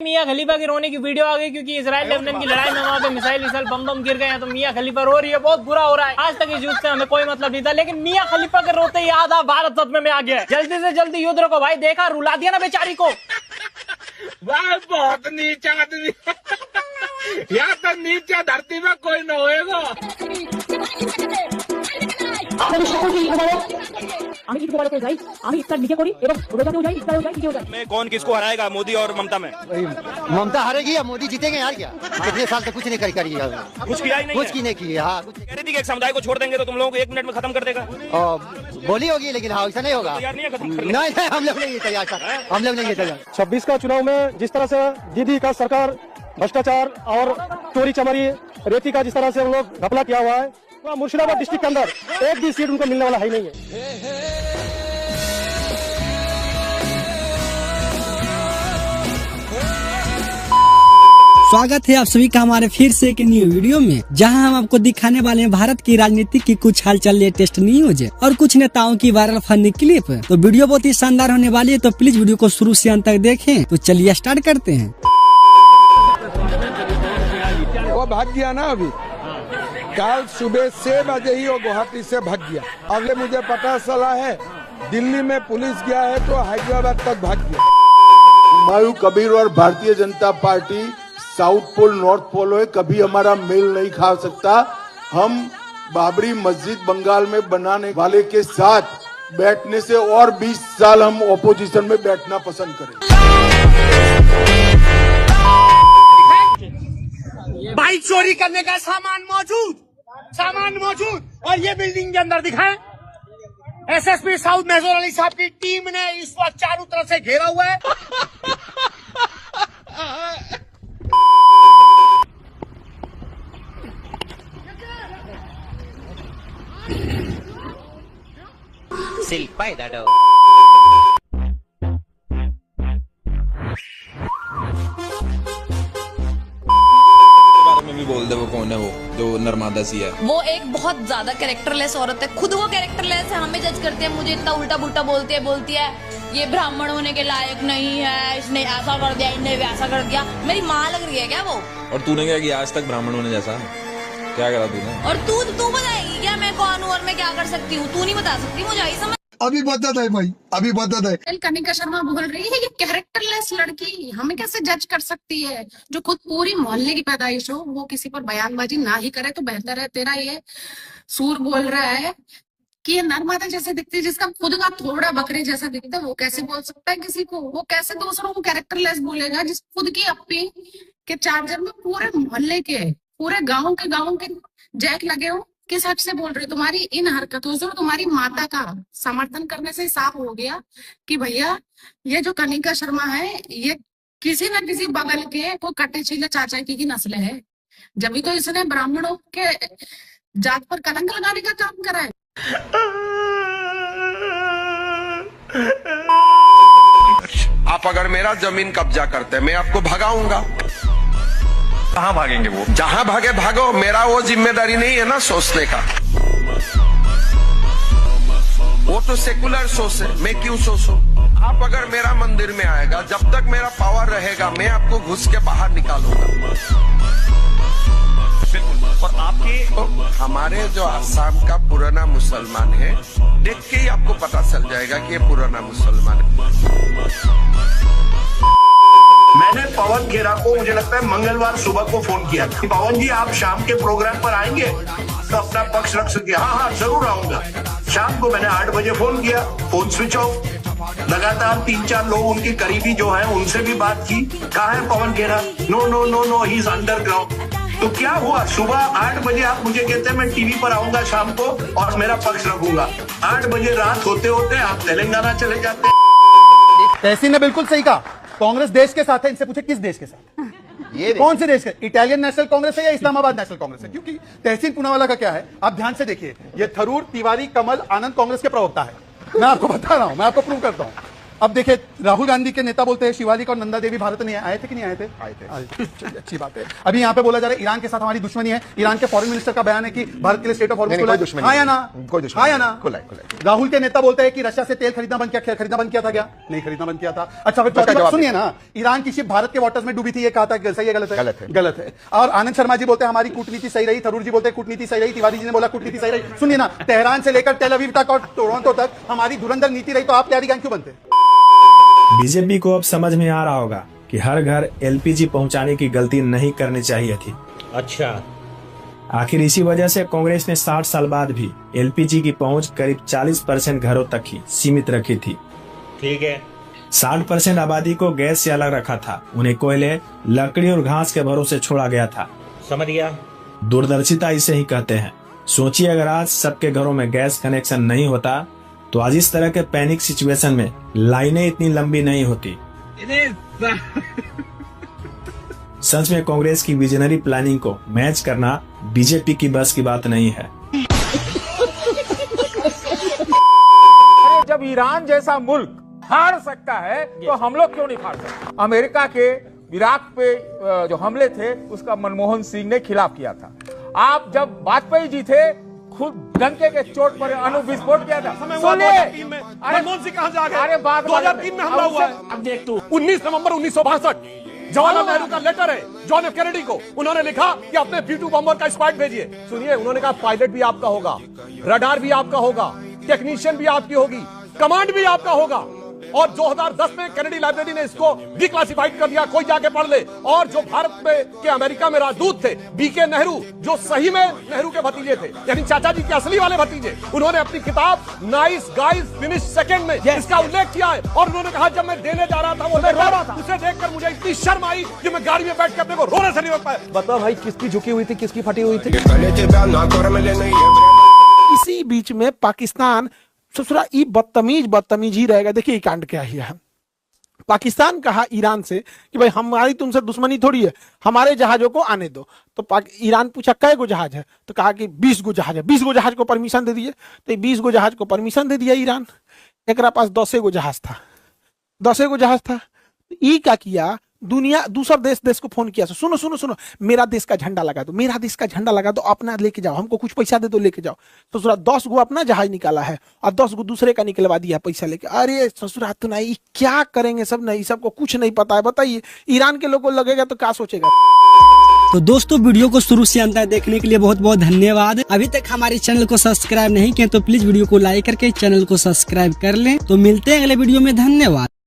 मियां खलीफा की रोने की वीडियो आ गई क्योंकि इजराइल लेबनान की लड़ाई में वहाँ पे मिसाइल बम गिर गए हैं, तो मियां खलीफा रो रही है, बहुत बुरा हो रहा है। आज तक इस युद्ध से हमें कोई मतलब नहीं था, लेकिन मियां खलीफा के रोते ही आधा भारत सदमे में आ गया है। जल्दी से जल्दी युद्ध रोको भाई, देखा रुला दिया ना बेचारी को। वाह बहुत नीचा आदमी यहाँ तो नीचे धरती में कोई न होएगा। मैं कौन किसको हराएगा, मोदी और ममता में? ममता हारेगी या मोदी जीतेंगे यार? क्या कितने साल तक कुछ नहीं करी कुछ किया ही नहीं, कुछ की नहीं की। हाँ कह रही थी कि एक समुदाय को छोड़ देंगे तो तुम लोगों को 1 मिनट में खत्म कर देगा। बोली होगी, लेकिन हाँ ऐसा नहीं होगा। तैयार नहीं है खत्म करने? नहीं हम लोग नहीं तैयार, हम लोग नहीं तैयार। 26 का चुनाव में जिस तरह से दीदी का सरकार भ्रष्टाचार और चोरी चमारी रेती का जिस तरह से हम लोग घपला किया हुआ है, तो मुर्शिदाबाद डिस्ट्रिक्ट के अंदर एक भी सीट उनको मिलने वाला है नहीं है। स्वागत है आप सभी का हमारे फिर से एक न्यू वीडियो में, जहां हम आपको दिखाने वाले हैं भारत की राजनीति की कुछ हालचाल, लेटेस्ट न्यूज और कुछ नेताओं की वायरल फनी क्लिप। तो वीडियो बहुत ही शानदार होने वाली है, तो प्लीज वीडियो को शुरू से अंत तक देखें। तो चलिए स्टार्ट करते हैं। वो भाग गया ना, अभी कल सुबह 6 बजे ही वो गुवाहाटी से भाग गया। अगले मुझे पता चला है दिल्ली में पुलिस गया है तो हैदराबाद तक भाग गया। हुमायूं कबीर और Bharatiya Janata Party south pole north pole है, कभी हमारा मेल नहीं खा सकता। हम बाबरी मस्जिद बंगाल में बनाने वाले के साथ बैठने से और 20 साल हम ऑपोजिशन में बैठना पसंद करें। बाइक चोरी करने का सामान मौजूद और ये बिल्डिंग के अंदर दिखाएं। एसएसपी साउथ मेजर अली साहब की टीम ने इस वक्त चारों तरफ से घेरा हुआ है। में भी बोल दे वो कौन है, वो जो नर्मदा सी है। वो एक बहुत ज्यादा कैरेक्टरलेस औरत है, खुद वो कैरेक्टरलेस है, हमें जज करते हैं, मुझे इतना उल्टा पुल्टा बोलती है ये ब्राह्मण होने के लायक नहीं है, इसने ऐसा कर दिया, इनने वैसा कर दिया। मेरी माँ लग रही है क्या वो? और तूने क्या किया आज तक ब्राह्मण होने जैसा? क्या करा तूने? और तू बताएगी क्या मैं कौन हूँ और मैं क्या कर सकती हूँ? तू नहीं बता सकती, मुझे आई समझ। अभी बता है भाई, अभी बता है। कनिका शर्मा बोल रही है ये कैरेक्टरलेस लड़की हमें कैसे जज कर सकती है? जो खुद पूरी मोहल्ले की पैदाइश हो, वो किसी पर बयानबाजी ना ही करे तो बेहतर है। तेरा ये सूर बोल रहा है कि ये नर्मदा जैसे दिखती है, जिसका खुद का थोड़ा बकरे जैसा दिखता है, वो कैसे बोल सकता है किसी को? वो कैसे दूसरों को कैरेक्टरलेस बोलेगा, जिस खुद की अपनी के चार्जर में पूरे मोहल्ले के, पूरे गाँव के जैक लगे हो? किस हक से बोल रहे हो? तुम्हारी इन हरकतों से, तुम्हारी माता का समर्थन करने से साफ हो गया कि भैया ये जो कनिका शर्मा है ये किसी न किसी बगल के को कटे चीले चाचा की नस्ल है। जब भी तो इसने ब्राह्मणों के जात पर कलंक लगाने का काम करा है। आप अगर मेरा जमीन कब्जा करते हैं मैं आपको भगाऊंगा। कहाँ भागेंगे वो? जहां भागे भागो, मेरा वो जिम्मेदारी नहीं है ना सोचने का। वो तो सेकुलर सोच है, मैं क्यों सोचूं? आप अगर मेरा मंदिर में आएगा, जब तक मेरा पावर रहेगा मैं आपको घुस के बाहर निकालूंगा। और आपके हमारे जो आसाम का पुराना मुसलमान है, देख के ही आपको पता चल जाएगा कि ये पुराना मुसलमान है। मैंने पवन खेरा को मुझे लगता है मंगलवार सुबह को फोन किया था, पवन जी आप शाम के प्रोग्राम पर आएंगे तो अपना पक्ष रख सके। हाँ जरूर आऊंगा। शाम को मैंने 8 बजे फोन किया, फोन स्विच ऑफ। लगातार 3-4 लोग उनके करीबी जो हैं उनसे भी बात की, कहाँ है Pawan Khera? No he is underground. तो क्या हुआ? सुबह 8 बजे आप मुझे कहते हैं मैं टीवी पर आऊंगा शाम को और मेरा पक्ष रखूंगा। 8 बजे रात होते होते आप तेलंगाना चले जाते हैं। तहसीन ने बिल्कुल सही कहा, कांग्रेस देश के साथ है। इनसे पूछे किस देश के साथ? ये कौन से देश के? इटालियन नेशनल कांग्रेस है या इस्लामाबाद नेशनल कांग्रेस है? क्योंकि तहसीन पूनावाला का क्या है, आप ध्यान से देखिए, ये थरूर तिवारी कमल आनंद कांग्रेस के प्रवक्ता है। मैं आपको बता रहा हूं, मैं आपको प्रूव करता हूं। अब देखिए, राहुल गांधी के नेता बोलते हैं शिवालिक और नंदा देवी भारत नहीं आए थे कि नहीं आए थे? आए थे। चलिए, अच्छी बात है। अभी यहाँ पे बोला जा रहा है ईरान के साथ हमारी दुश्मनी है। ईरान के फॉरेन मिनिस्टर का बयान है कि भारत के लिए स्टेट ऑफ हॉर्मुज खुला है। हाँ या ना? कोई दुश्मनी हाँ या ना? खुला है। राहुल के नेता बोलते हैं कि रशिया से तेल खरीदना बंद किया था क्या? नहीं खरीदना बंद किया था। अच्छा, फिर चौथी बात सुनिए ना, ईरान की शिप भारत के वाटर्स में डूबी थी, ये कहा था, सही है गलत है? गलत है। और आनंद शर्मा जी बोलते हैं हमारी कूटनीति सही रही, थरूर जी बोलते हैं कूटनीति सही रही, तिवारी जी ने बोला कूटनीति सही रही। सुनिए ना, तेहरान से लेकर टेल अवीव तक और टोरंटो तक हमारी धुरंधर नीति रही, तो आप प्यारी गैंग क्यों बनते? बीजेपी को अब समझ में आ रहा होगा कि हर घर एलपीजी पहुंचाने की गलती नहीं करनी चाहिए थी। अच्छा, आखिर इसी वजह से कांग्रेस ने 60 साल बाद भी एलपीजी की पहुंच करीब 40% घरों तक ही सीमित रखी थी। ठीक है। 60% आबादी को गैस से अलग रखा था, उन्हें कोयले, लकड़ी और घास के भरोसे छोड़ा गया था। समझ गया। दूरदर्शिता इसे ही कहते हैं। सोचिए, अगर आज सबके घरों में गैस कनेक्शन नहीं होता तो आज इस तरह के पैनिक सिचुएशन में लाइनें इतनी लंबी नहीं होती। सच में कांग्रेस की विजनरी प्लानिंग को मैच करना बीजेपी की बस की बात नहीं है। जब ईरान जैसा मुल्क हार सकता है तो हम लोग क्यों नहीं हार सकते? अमेरिका के इराक पे जो हमले थे उसका मनमोहन सिंह ने खिलाफ किया था। आप जब वाजपेयी जी थे खुद डंके के चोट पर अणु विस्फोट किया था। सुनिए, मनमोहन सिंह कहां जा गए? अरे 2003 में हमला हुआ है। अब देख तू, 19 नवंबर 1962 जवाहरलाल नेहरू का लेटर है जॉन एफ कैनेडी को। उन्होंने लिखा कि अपने B-2 बम्बर का स्क्वाड भेजिए। सुनिए, उन्होंने कहा पायलट भी आपका होगा, रडार भी आपका होगा, टेक्नीशियन भी आपकी होगी, कमांड भी आपका होगा। और 2010 में कैनेडी लाइब्रेरी ने इसको डिक्लासिफाइड कर दिया, कोई जाके पढ़ ले। और जो भारत में के अमेरिका में राजदूत थे बीके नेहरू, जो सही में नेहरू के भतीजे थे, यानी चाचा जी के असली वाले भतीजे, उन्होंने अपनी किताब नाइस गाइज फिनिश सेकंड में इसका उल्लेख किया है। और उन्होंने कहा जब मैं देने जा रहा था वो रो रहा था, उसे देखकर मुझे इतनी शर्म आई कि मैं गाड़ी में बैठ के अपने को रोने से नहीं रोक पाया। बता भाई, किसकी झुकी हुई थी, किसकी फटी हुई थी? इसी बीच में पाकिस्तान ससुरा ई बदतमीज ही रहेगा। देखिए कांड क्या है। पाकिस्तान कहा ईरान से कि भाई हमारी तुमसे दुश्मनी थोड़ी है, हमारे जहाजों को आने दो। तो ईरान पूछा कै गो जहाज है? तो कहा कि 20 गो जहाज है। 20 गो जहाज को परमिशन दे दिए। तो 20 गो जहाज को परमिशन दे दिया ईरान। एक पास 10 गो जहाज था। 10 गो जहाज था। ई क्या किया, दुनिया दूसरा देश को फोन किया, सुनो मेरा देश का झंडा लगा दो, मेरा देश का झंडा लगा दो, अपना लेके जाओ, हमको कुछ पैसा दे दो, लेके जाओ। ससुरा 10 गो अपना जहाज निकाला है और 10 गो दूसरे का निकलवा दिया पैसा लेके। अरे ससुरा तो नहीं, क्या करेंगे सब नहीं, सबको कुछ नहीं पता है। बताइए, ईरान के लोगों को लगेगा तो क्या सोचेगा? तो दोस्तों, वीडियो को शुरू से अंत तक देखने के लिए बहुत बहुत धन्यवाद। अभी तक हमारे चैनल को सब्सक्राइब नहीं किया तो प्लीज वीडियो को लाइक करके चैनल को सब्सक्राइब कर लें। तो मिलते हैं अगले वीडियो में। धन्यवाद।